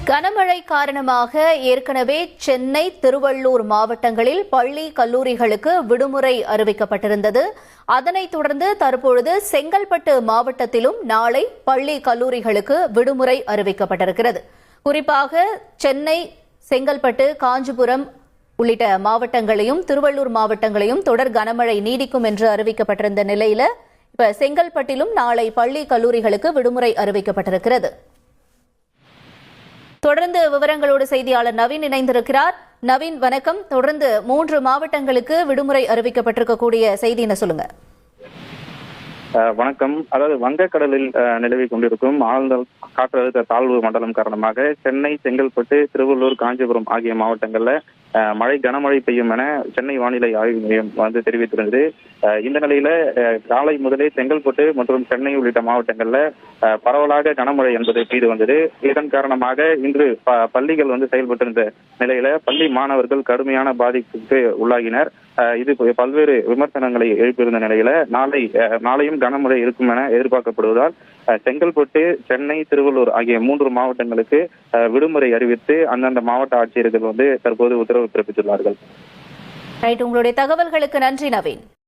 கனமழை காரணமாக ஏற்கனவே சென்னை, திருவள்ளூர் மாவட்டங்களில் பள்ளி, கல்லூரிகளுக்கு விடுமுறை அறிவிக்கப்பட்டிருந்தது. அதனைத் தொடர்ந்து தற்பொழுது செங்கல்பட்டு மாவட்டத்திலும் நாளை பள்ளி, கல்லூரிகளுக்கு விடுமுறை அறிவிக்கப்பட்டிருக்கிறது. குறிப்பாக சென்னை, செங்கல்பட்டு, காஞ்சிபுரம் உள்ளிட்ட மாவட்டங்களையும் திருவள்ளூர் மாவட்டங்களையும் தொடர் கனமழை நீடிக்கும் என்று அறிவிக்கப்பட்டிருந்த நிலையில இப்ப செங்கல்பட்டிலும் நாளை பள்ளி, கல்லூரிகளுக்கு விடுமுறை அறிவிக்கப்பட்டிருக்கிறது. தொடர்ந்து விவரங்களோடு செய்தியாளர் நவீன் இணைந்திருக்கிறார். நவீன், வணக்கம். தொடர்ந்து 3 மாவட்டங்களுக்கு விடுமுறை அறிவிக்கப்பட்டிருக்கக்கூடிய செய்தி என்ன சொல்லுங்க? வணக்கம். அதாவது வங்கக்கடலில் நிலவி கொண்டிருக்கும் ஆழ்ந்த காற்றழுத்த தாழ்வு மண்டலம் காரணமாக சென்னை, செங்கல்பட்டு, திருவள்ளூர், காஞ்சிபுரம் ஆகிய மாவட்டங்கள்ல கனமழை பெய்யும் என சென்னை வானிலை ஆய்வு மையம் தெரிவித்திருந்தது. இந்த நிலையில காலை முதலே செங்கல்பட்டு மற்றும் சென்னை உள்ளிட்ட மாவட்டங்கள்ல பரவலாக கனமழை என்பது பெய்து வந்தது. இதன் காரணமாக இன்று பள்ளிகள் செயல்பட்டிருந்த நிலையில பள்ளி மாணவர்கள் கடுமையான பாதிப்புக்கு உள்ளாகினர். இது பல்வேறு விமர்சனங்களை எழுப்பியிருந்த நிலையில நாளையும் கனமழை இருக்கும் என எதிர்பார்க்கப்படுவதால் செங்கல்பட்டு, சென்னை, திருவள்ளூர் ஆகிய 3 மாவட்டங்களுக்கு விடுமுறை அறிவித்து அந்தந்த மாவட்ட ஆட்சியர்கள் தற்போது உத்தரவு பிறப்பித்துள்ளார்கள். உங்களுடைய தகவல்களுக்கு நன்றி நவீன்.